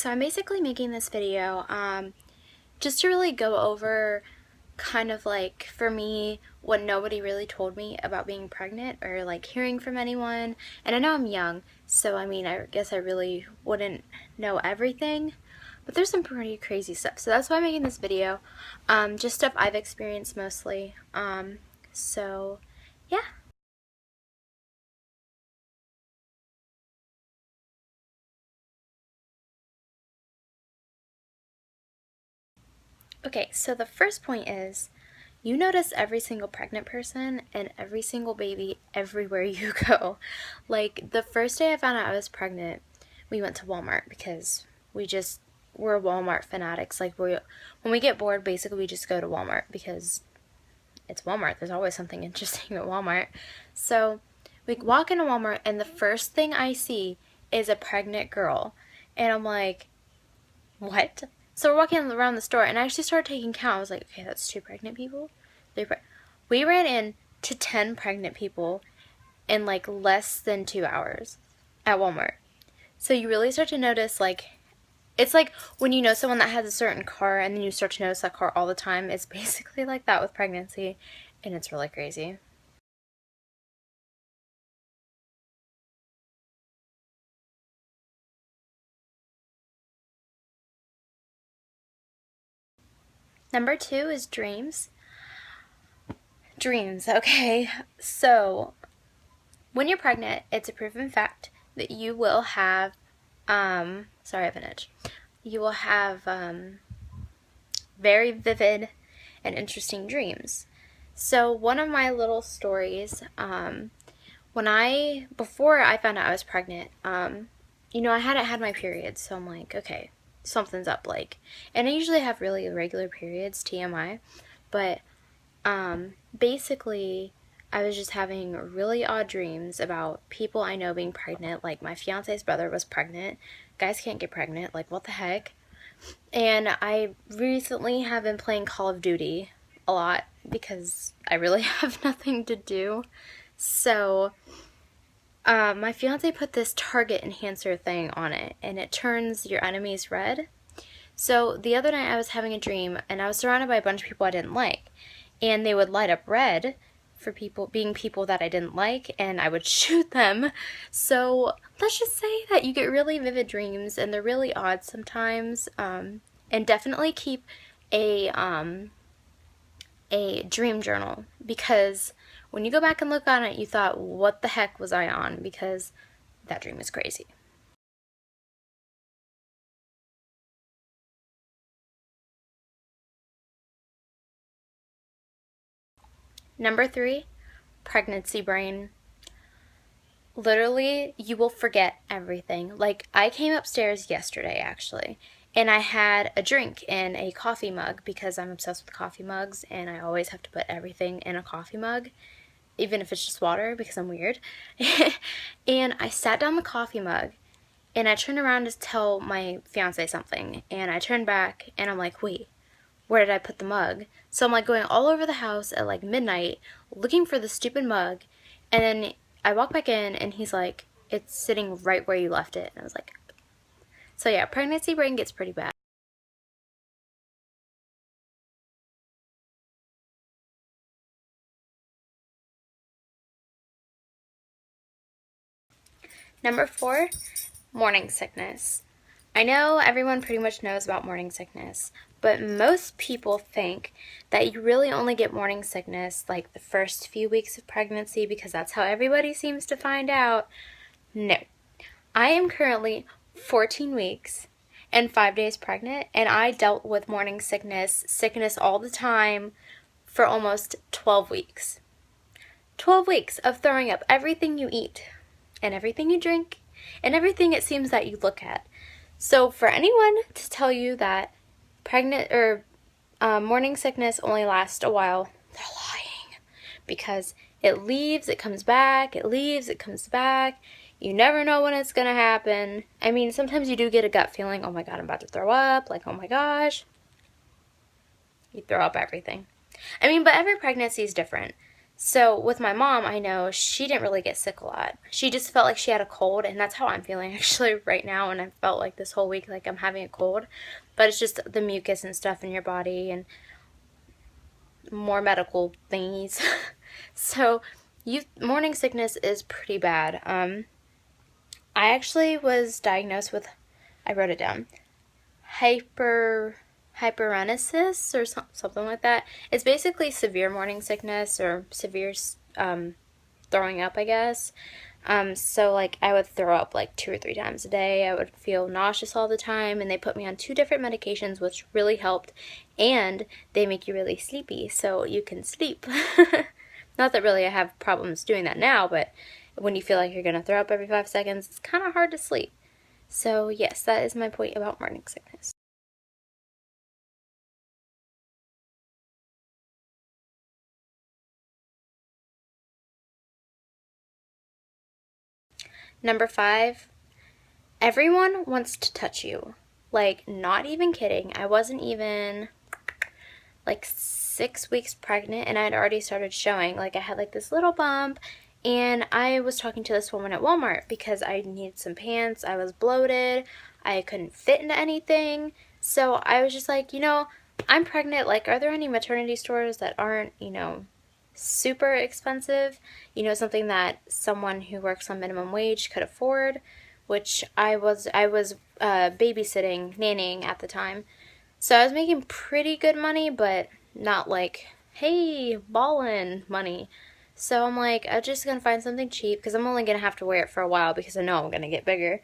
So I'm basically making this video just to really go over kind of like, for me, what nobody really told me about being pregnant or like hearing from anyone. And I know I'm young, so I mean, I guess I really wouldn't know everything, but there's some pretty crazy stuff. So that's why I'm making this video. Just stuff I've experienced mostly. So yeah. Okay, so the first point is, you notice every single pregnant person and every single baby everywhere you go. Like, the first day I found out I was pregnant, we went to Walmart because we're Walmart fanatics. Like, when we get bored, basically we just go to Walmart because it's Walmart. There's always something interesting at Walmart. So we walk into Walmart and the first thing I see is a pregnant girl. And I'm like, what? So we're walking around the store, and I actually started taking count. I was like, okay, that's 2 pregnant people. We ran into 10 pregnant people in like less than 2 hours at Walmart. So you really start to notice, like, it's like when you know someone that has a certain car and then you start to notice that car all the time. It's basically like that with pregnancy, and it's really crazy. Number 2 is dreams. Dreams, okay. So when you're pregnant, it's a proven fact that you will have, sorry, I have an itch. You will have very vivid and interesting dreams. So one of my little stories, before I found out I was pregnant, I hadn't had my period, so I'm like, okay, something's up, like, and I usually have really irregular periods, TMI, but basically, I was just having really odd dreams about people I know being pregnant. Like, my fiance's brother was pregnant. Guys can't get pregnant. Like, what the heck? And I recently have been playing Call of Duty a lot because I really have nothing to do. So, my fiance put this target enhancer thing on it, and it turns your enemies red. So, the other night I was having a dream, and I was surrounded by a bunch of people I didn't like. And they would light up red for people that I didn't like, and I would shoot them. So let's just say that you get really vivid dreams, and they're really odd sometimes. And definitely keep a dream journal, because when you go back and look on it, you thought, what the heck was I on? Because that dream is crazy. Number 3, pregnancy brain. Literally, you will forget everything. Like, I came upstairs yesterday, actually, and I had a drink in a coffee mug because I'm obsessed with coffee mugs, and I always have to put everything in a coffee mug, even if it's just water, because I'm weird. And I sat down the coffee mug, and I turned around to tell my fiance something, and I turned back, and I'm like, wait, where did I put the mug? So I'm like going all over the house at like midnight looking for the stupid mug, and then I walk back in and he's like, it's sitting right where you left it. And I was like, so yeah, pregnancy brain gets pretty bad. Number 4, morning sickness. I know everyone pretty much knows about morning sickness, but most people think that you really only get morning sickness like the first few weeks of pregnancy because that's how everybody seems to find out. No. I am currently 14 weeks and 5 days pregnant, and I dealt with morning sickness all the time for almost 12 weeks. 12 weeks of throwing up everything you eat and everything you drink and everything it seems that you look at. So for anyone to tell you that morning sickness only lasts a while, they're lying, because it leaves, it comes back, it leaves, it comes back. You never know when it's gonna happen. I mean, sometimes you do get a gut feeling, oh my god, I'm about to throw up, like, oh my gosh. You throw up everything. I mean, but every pregnancy is different. So with my mom, I know she didn't really get sick a lot. She just felt like she had a cold, and that's how I'm feeling actually right now. And I felt like this whole week like I'm having a cold, but it's just the mucus and stuff in your body and more medical thingies. So morning sickness is pretty bad. I actually was diagnosed with, I wrote it down, hyperemesis or something like that. It's basically severe morning sickness or severe throwing up, I guess. So like I would throw up like 2 or 3 times a day. I would feel nauseous all the time, and they put me on 2 different medications, which really helped. And they make you really sleepy, so you can sleep. Not that really I have problems doing that now, but when you feel like you're gonna throw up every 5 seconds, it's kind of hard to sleep. So yes, that is my point about morning sickness. Number 5, everyone wants to touch you. Like, not even kidding. I wasn't even like 6 weeks pregnant, and I had already started showing. Like, I had like this little bump, and I was talking to this woman at Walmart because I needed some pants. I was bloated. I couldn't fit into anything. So I was just like, I'm pregnant. Like, are there any maternity stores that aren't, super expensive? Something that someone who works on minimum wage could afford, which I was babysitting, nannying at the time. So I was making pretty good money, but not like, hey, ballin' money. So I'm like, I'm just gonna find something cheap because I'm only gonna have to wear it for a while because I know I'm gonna get bigger.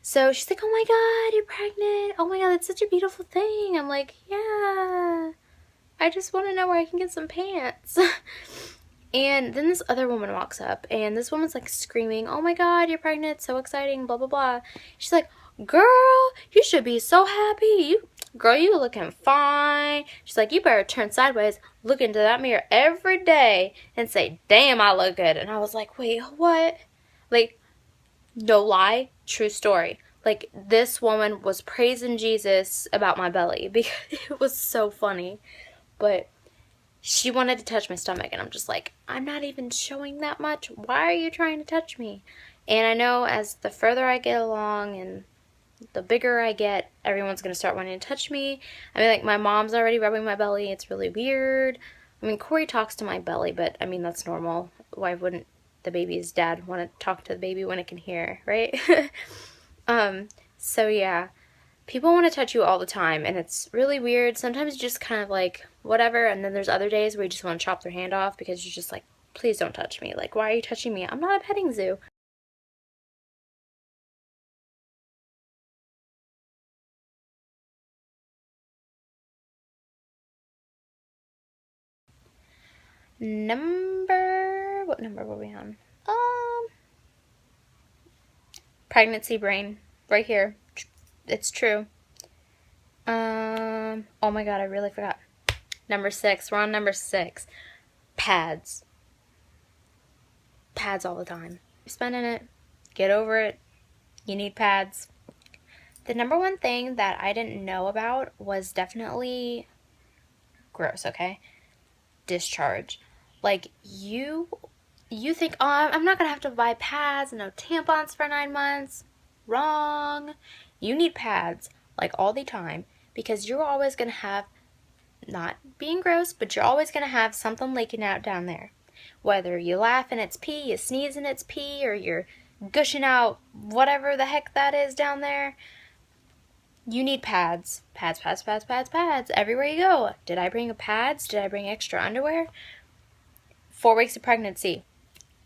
So she's like, oh my god, you're pregnant. Oh my god, that's such a beautiful thing. I'm like, yeah, I just want to know where I can get some pants. And then this other woman walks up, and this woman's like screaming, oh my god, you're pregnant, so exciting, blah, blah, blah. She's like, girl, you should be so happy. Girl, you looking fine. She's like, you better turn sideways, look into that mirror every day, and say, damn, I look good. And I was like, wait, what? Like, no lie, true story. Like, this woman was praising Jesus about my belly because it was so funny. But she wanted to touch my stomach, and I'm just like, I'm not even showing that much. Why are you trying to touch me? And I know as the further I get along and the bigger I get, everyone's going to start wanting to touch me. I mean, like, my mom's already rubbing my belly. It's really weird. I mean, Corey talks to my belly, but I mean, that's normal. Why wouldn't the baby's dad want to talk to the baby when it can hear, right? So yeah, people want to touch you all the time, and it's really weird. Sometimes you just kind of like, whatever, and then there's other days where you just want to chop their hand off because you're just like, please don't touch me. Like, why are you touching me? I'm not a petting zoo. What number were we on? Pregnancy brain, right here. It's true. Oh my god, I really forgot. Number 6. We're on number 6. Pads. Pads all the time. You're spending it. Get over it. You need pads. The number one thing that I didn't know about was definitely gross, okay? Discharge. Like, you think, oh, I'm not gonna have to buy pads, no tampons for 9 months. Wrong. You need pads, like, all the time, because you're always gonna have, not being gross, but you're always gonna have something leaking out down there. Whether you laugh and it's pee, you sneeze and it's pee, or you're gushing out whatever the heck that is down there, you need pads. Pads, pads, pads, pads, pads. Everywhere you go. Did I bring pads? Did I bring extra underwear? 4 weeks of pregnancy.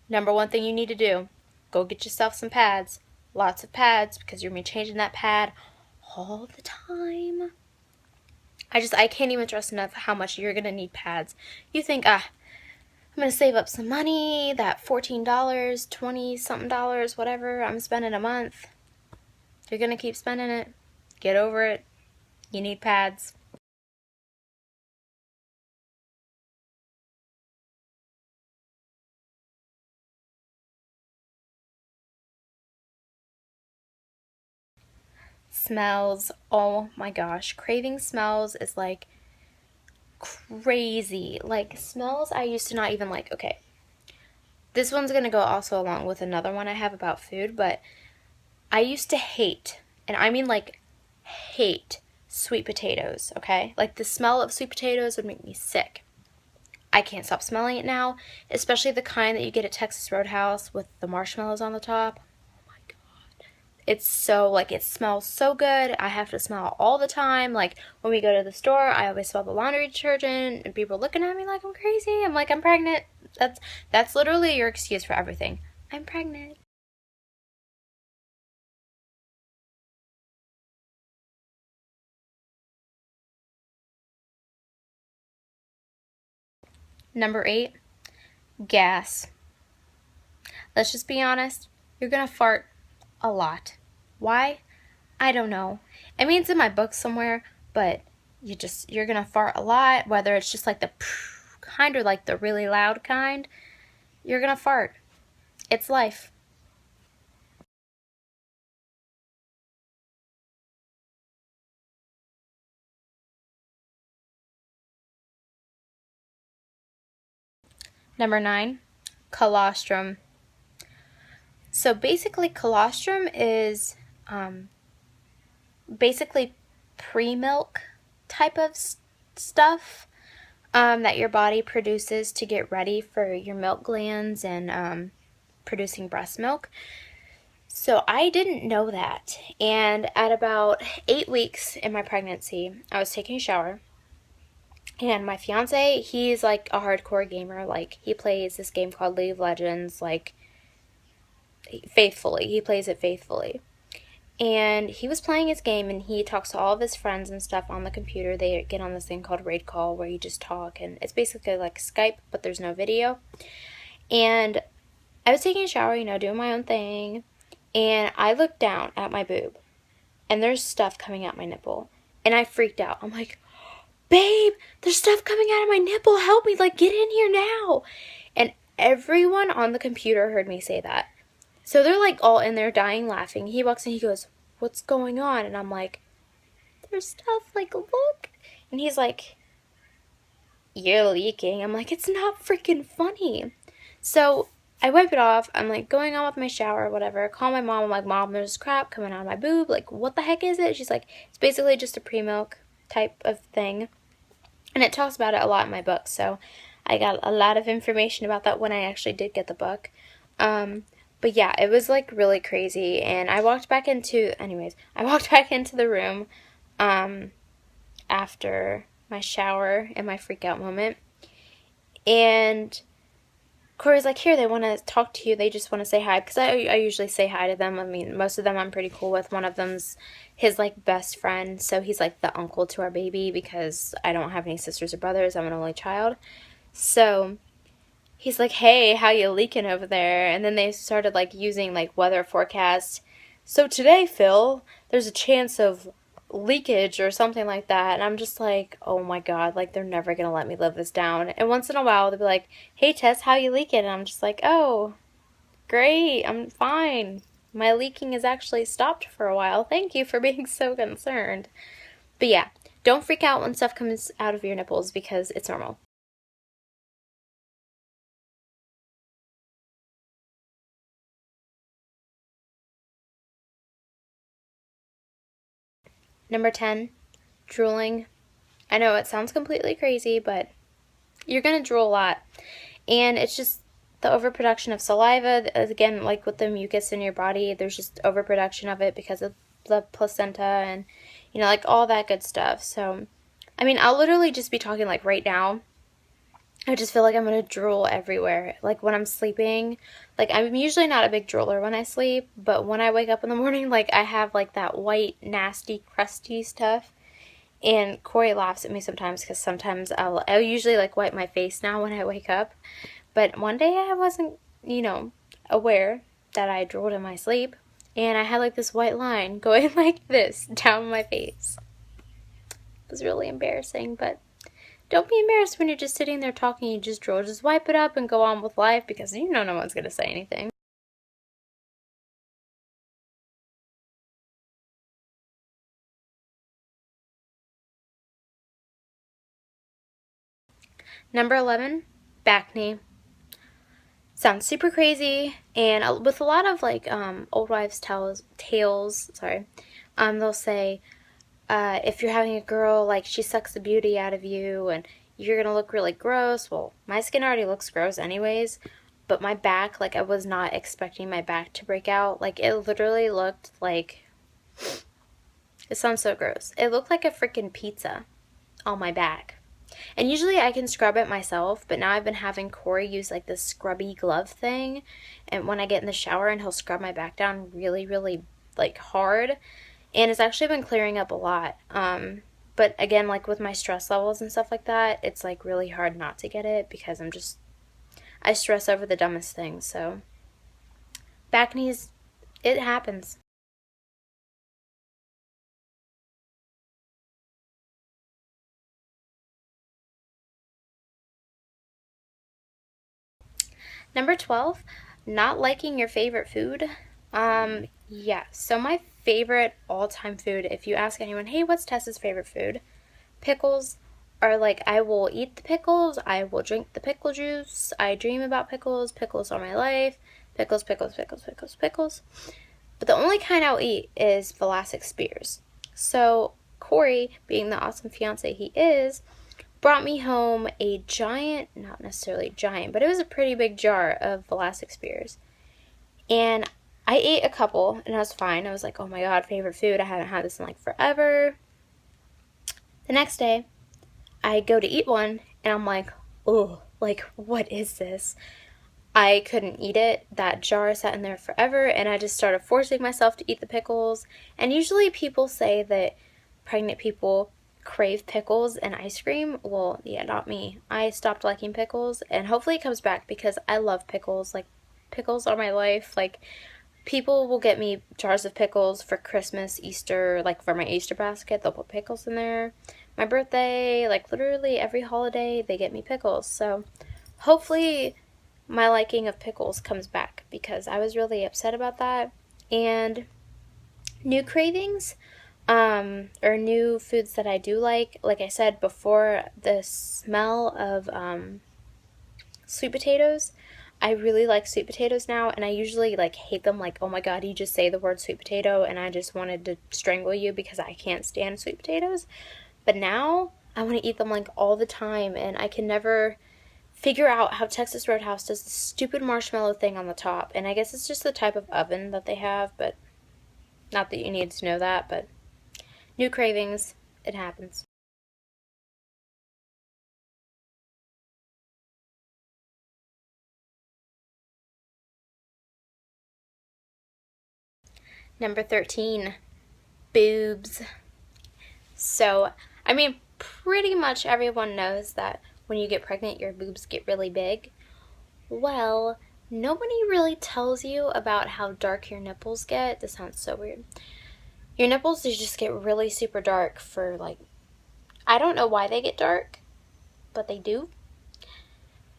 Number one thing you need to do. Go get yourself some pads. Lots of pads, because you're going to be changing that pad all the time. I can't even stress enough how much you're going to need pads. You think, I'm going to save up some money, that $14, 20 something dollars, whatever I'm spending a month. You're going to keep spending it. Get over it. You need pads. Smells. Oh my gosh. Craving smells is like crazy. Like, smells I used to not even like. Okay. This one's going to go also along with another one I have about food, but I used to hate, and I mean like hate, sweet potatoes, okay? Like the smell of sweet potatoes would make me sick. I can't stop smelling it now, especially the kind that you get at Texas Roadhouse with the marshmallows on the top. Oh my God. It's so, like, it smells so good. I have to smell it all the time. Like, when we go to the store, I always smell the laundry detergent, and people are looking at me like I'm crazy. I'm like, I'm pregnant. That's literally your excuse for everything. I'm pregnant. Number 8, gas. Let's just be honest. You're gonna fart a lot. Why? I don't know. I mean, it's in my book somewhere, but you're gonna fart a lot, whether it's just like the kind or like the really loud kind. You're gonna fart. It's life. Number 9, colostrum. So basically, colostrum is um, basically pre-milk type of stuff that your body produces to get ready for your milk glands and producing breast milk. So I didn't know that. And at about 8 weeks in my pregnancy, I was taking a shower. And my fiance, he's like a hardcore gamer. Like, he plays this game called League of Legends, like, faithfully. He plays it faithfully. And he was playing his game, and he talks to all of his friends and stuff on the computer. They get on this thing called Raid Call, where you just talk, and it's basically like Skype, but there's no video. And I was taking a shower, doing my own thing, and I looked down at my boob, and there's stuff coming out my nipple. And I freaked out. I'm like, babe, there's stuff coming out of my nipple. Help me, like, get in here now. And everyone on the computer heard me say that. So they're like all in there dying laughing. He walks in, he goes, what's going on? And I'm like, there's stuff, like, look. And he's like, you're leaking. I'm like, it's not freaking funny. So I wipe it off. I'm like going on with my shower or whatever. I call my mom. I'm like, Mom, there's crap coming out of my boob. Like, what the heck is it? She's like, it's basically just a pre-milk type of thing. And it talks about it a lot in my book. So I got a lot of information about that when I actually did get the book. But yeah, it was like really crazy. And I walked back into, I walked back into the room after my shower and my freak out moment. And Corey's like, here, they want to talk to you. They just want to say hi. Because I usually say hi to them. I mean, most of them I'm pretty cool with. One of them's his, like, best friend. So he's, like, the uncle to our baby because I don't have any sisters or brothers. I'm an only child. So he's like, hey, how you leaking over there? And then they started, like, using, like, weather forecasts. So today, Phil, there's a chance of leakage or something like that. And I'm just like, oh my God, like, they're never gonna let me live this down. And once in a while they'll be like, hey Tess, how you leaking? And I'm just like, oh, great, I'm fine. My leaking is actually stopped for a while. Thank you for being so concerned. But yeah, don't freak out when stuff comes out of your nipples because it's normal. Number 10, drooling. I know it sounds completely crazy, but you're gonna drool a lot. And it's just the overproduction of saliva. Again, like with the mucus in your body, there's just overproduction of it because of the placenta and, like all that good stuff. So, I mean, I'll literally just be talking like right now. I just feel like I'm gonna drool everywhere. Like when I'm sleeping, like I'm usually not a big drooler when I sleep, but when I wake up in the morning, like I have like that white, nasty, crusty stuff. And Corey laughs at me sometimes because sometimes I'll usually like wipe my face now when I wake up. But one day I wasn't, aware that I drooled in my sleep. And I had like this white line going like this down my face. It was really embarrassing, but don't be embarrassed when you're just sitting there talking, you just drool. Just wipe it up and go on with life because no one's going to say anything. Number 11, back knee. Sounds super crazy, and with a lot of like old wives' tales, sorry, they'll say if you're having a girl, like she sucks the beauty out of you, and you're gonna look really gross. Well, my skin already looks gross anyways, but my back, like I was not expecting my back to break out. Like it literally looked like, it sounds so gross. It looked like a freaking pizza on my back. And usually I can scrub it myself, but now I've been having Corey use like this scrubby glove thing. And when I get in the shower, and he'll scrub my back down really, really like hard. And it's actually been clearing up a lot. But again, like with my stress levels and stuff like that, it's like really hard not to get it because I stress over the dumbest things. So back knees, it happens. Number 12, not liking your favorite food. Yeah, so my favorite all time food, if you ask anyone, hey, what's Tessa's favorite food? Pickles are like, I will eat the pickles, I will drink the pickle juice, I dream about pickles, pickles are my life, pickles, pickles, pickles, pickles, pickles. But the only kind I'll eat is Vlasic Spears. So Corey, being the awesome fiance he is, brought me home a giant, not necessarily giant, but it was a pretty big jar of Vlasic Spears. And I ate a couple and I was fine. I was like, oh my god, favorite food. I haven't had this in like forever. The next day, I go to eat one and I'm like, oh, like, what is this? I couldn't eat it. That jar sat in there forever and I just started forcing myself to eat the pickles. And usually people say that pregnant people crave pickles and ice cream. Well, yeah, not me. I stopped liking pickles and hopefully it comes back because I love pickles. Like, pickles are my life. Like, people will get me jars of pickles for Christmas, Easter, like for my Easter basket, they'll put pickles in there. My birthday, like literally every holiday, they get me pickles. So hopefully my liking of pickles comes back because I was really upset about that. And new cravings, or new foods that I do like I said before, the smell of sweet potatoes. I really like sweet potatoes now, and I usually like hate them. Like, oh my god, you just say the word sweet potato, and I just wanted to strangle you because I can't stand sweet potatoes. But now I want to eat them like all the time, and I can never figure out how Texas Roadhouse does the stupid marshmallow thing on the top. And I guess it's just the type of oven that they have, but not that you need to know that. But new cravings, it happens. Number 13, boobs. So, I mean, pretty much everyone knows that when you get pregnant, your boobs get really big. Well, nobody really tells you about how dark your nipples get. This sounds so weird. Your nipples, they just get really super dark for like, I don't know why they get dark, but they do.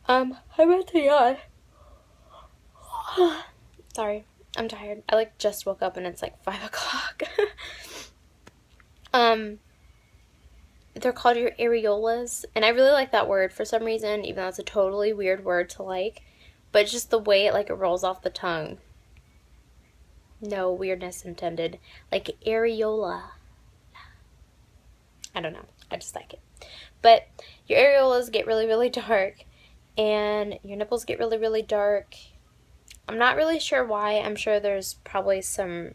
I'm about to yawn. Sorry, I'm tired. I like just woke up and it's like 5 o'clock. um, they're called your areolas, and I really like that word for some reason, even though it's a totally weird word to like. But just the way it rolls off the tongue. No weirdness intended. Like areola. I don't know. I just like it. But your areolas get really, really dark, and your nipples get really, really dark. I'm not really sure why. I'm sure there's probably some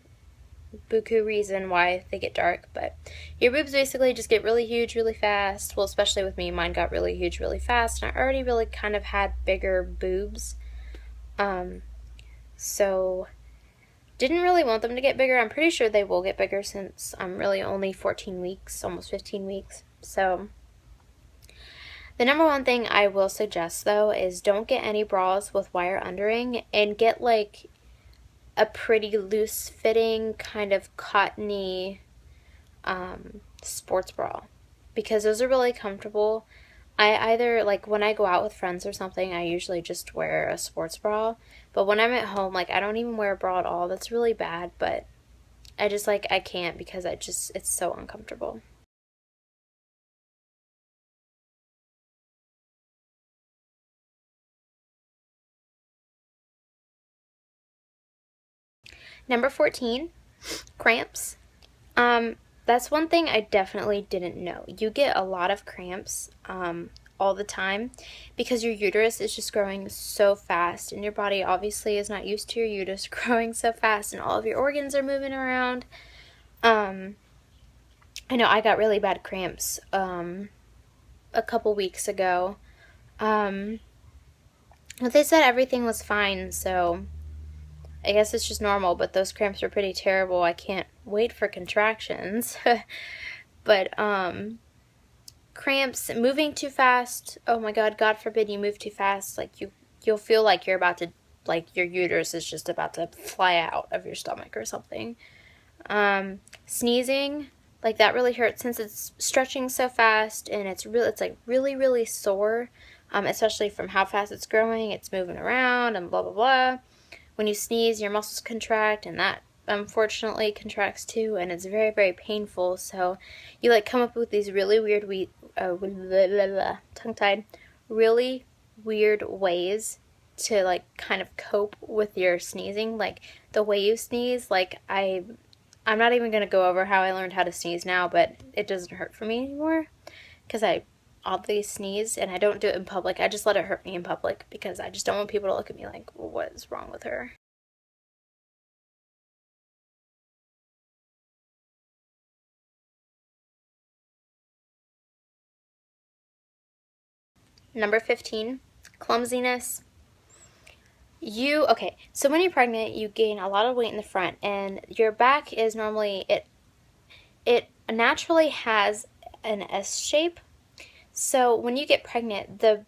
buku reason why they get dark, but your boobs basically just get really huge really fast. Well, especially with me, mine got really huge really fast, and I already really kind of had bigger boobs. Um, so didn't really want them to get bigger. I'm pretty sure they will get bigger since I'm really only 14 weeks, almost 15 weeks. So the number one thing I will suggest though is don't get any bras with wire undering, and get like a pretty loose fitting kind of cottony sports bra, because those are really comfortable. I either like when I go out with friends or something, I usually just wear a sports bra. But when I'm at home, like I don't even wear a bra at all. That's really bad, but I just like I can't because it's so uncomfortable. Number 14, cramps. That's one thing I definitely didn't know. You get a lot of cramps all the time because your uterus is just growing so fast, and your body obviously is not used to your uterus growing so fast, and all of your organs are moving around. I know I got really bad cramps a couple weeks ago. But they said everything was fine, so I guess it's just normal, but those cramps were pretty terrible. I can't wait for contractions. But cramps, moving too fast. Oh my God, God forbid you move too fast. Like you'll feel like you're about to, like your uterus is just about to fly out of your stomach or something. Sneezing, like that really hurts since it's stretching so fast, and it's like really, really sore. Especially from how fast it's growing. It's moving around and blah blah blah. When you sneeze, your muscles contract, and that unfortunately contracts too, and it's very, very painful. So you like come up with these really weird tongue-tied, really weird ways to like kind of cope with your sneezing. Like the way you sneeze, like I'm not even gonna go over how I learned how to sneeze now, but it doesn't hurt for me anymore because I oddly sneeze, and I don't do it in public. I just let it hurt me in public because I just don't want people to look at me like, well, what is wrong with her? Number 15, clumsiness. Okay, so when you're pregnant, you gain a lot of weight in the front, and your back is normally, it naturally has an S shape. So when you get pregnant, the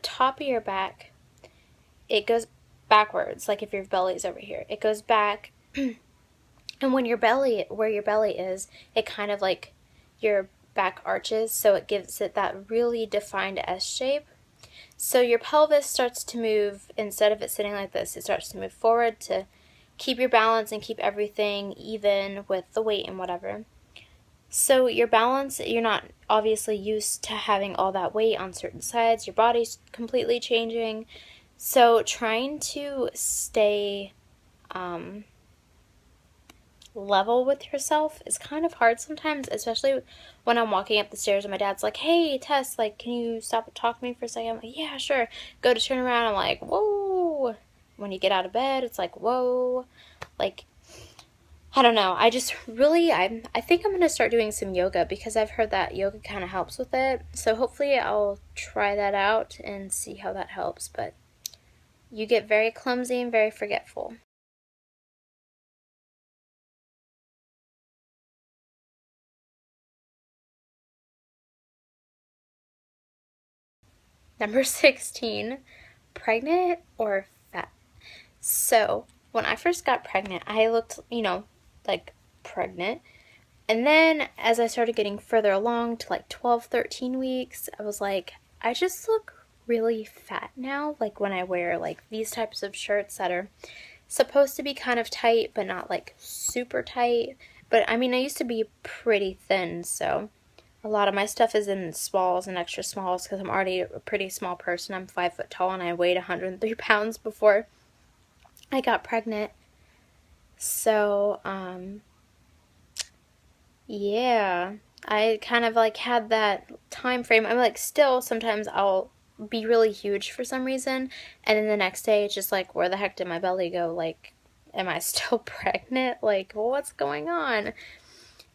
top of your back, it goes backwards, like if your belly's over here. It goes back, and where your belly is, it kind of like your back arches, so it gives it that really defined S shape. So your pelvis starts to move, instead of it sitting like this, it starts to move forward to keep your balance and keep everything even with the weight and whatever. So your balance, you're not obviously used to having all that weight on certain sides. Your body's completely changing. So trying to stay level with yourself is kind of hard sometimes, especially when I'm walking up the stairs and my dad's like, hey, Tess, like, can you stop and talk to me for a second? I'm like, yeah, sure. Go to turn around, I'm like, whoa. When you get out of bed, it's like, whoa. Like, I don't know. I just really, I think I'm going to start doing some yoga because I've heard that yoga kind of helps with it. So hopefully I'll try that out and see how that helps. But you get very clumsy and very forgetful. Number 16, pregnant or fat? So, when I first got pregnant, I looked, like pregnant. And then as I started getting further along to like 12, 13 weeks, I was like, I just look really fat now. Like when I wear like these types of shirts that are supposed to be kind of tight, but not like super tight. But I mean, I used to be pretty thin, so a lot of my stuff is in smalls and extra smalls because I'm already a pretty small person. I'm 5 foot tall and I weighed 103 pounds before I got pregnant. So, yeah, I kind of like had that time frame. I'm like, still, sometimes I'll be really huge for some reason, and then the next day it's just like, where the heck did my belly go? Like, am I still pregnant? Like, what's going on?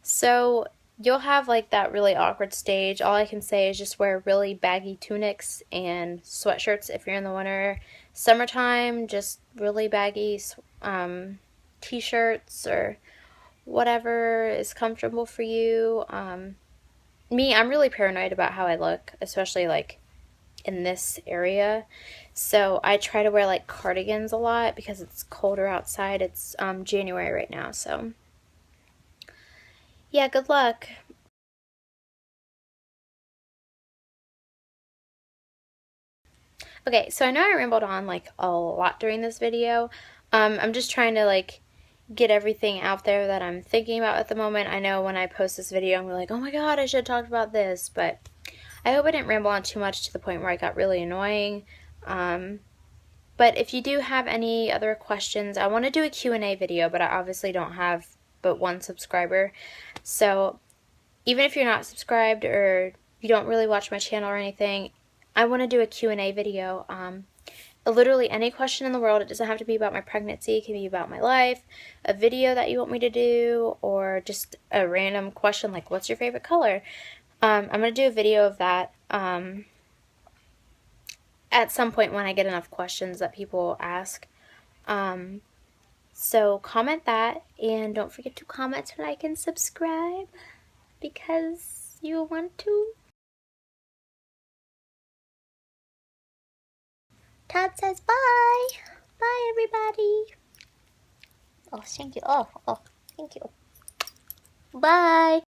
So you'll have like that really awkward stage. All I can say is just wear really baggy tunics and sweatshirts if you're in the winter. Summertime, just really baggy t-shirts or whatever is comfortable for you. I'm really paranoid about how I look, especially like in this area. So I try to wear like cardigans a lot because it's colder outside. It's January right now, so yeah, good luck. Okay, so I know I rambled on like a lot during this video. I'm just trying to like get everything out there that I'm thinking about at the moment. I know when I post this video, I'm like, oh my god, I should have talked about this, but I hope I didn't ramble on too much to the point where I got really annoying. Um, But if you do have any other questions, I want to do a Q&A video, but I obviously don't have but one subscriber. So even if you're not subscribed or you don't really watch my channel or anything, I want to do a Q&A video. Literally any question in the world. It doesn't have to be about my pregnancy. It can be about my life, a video that you want me to do, or just a random question like, what's your favorite color? I'm going to do a video of that at some point when I get enough questions that people ask. So comment that, and don't forget to comment, like, and subscribe because you want to. Todd says bye. Bye, everybody. Oh, thank you. Oh, thank you. Bye.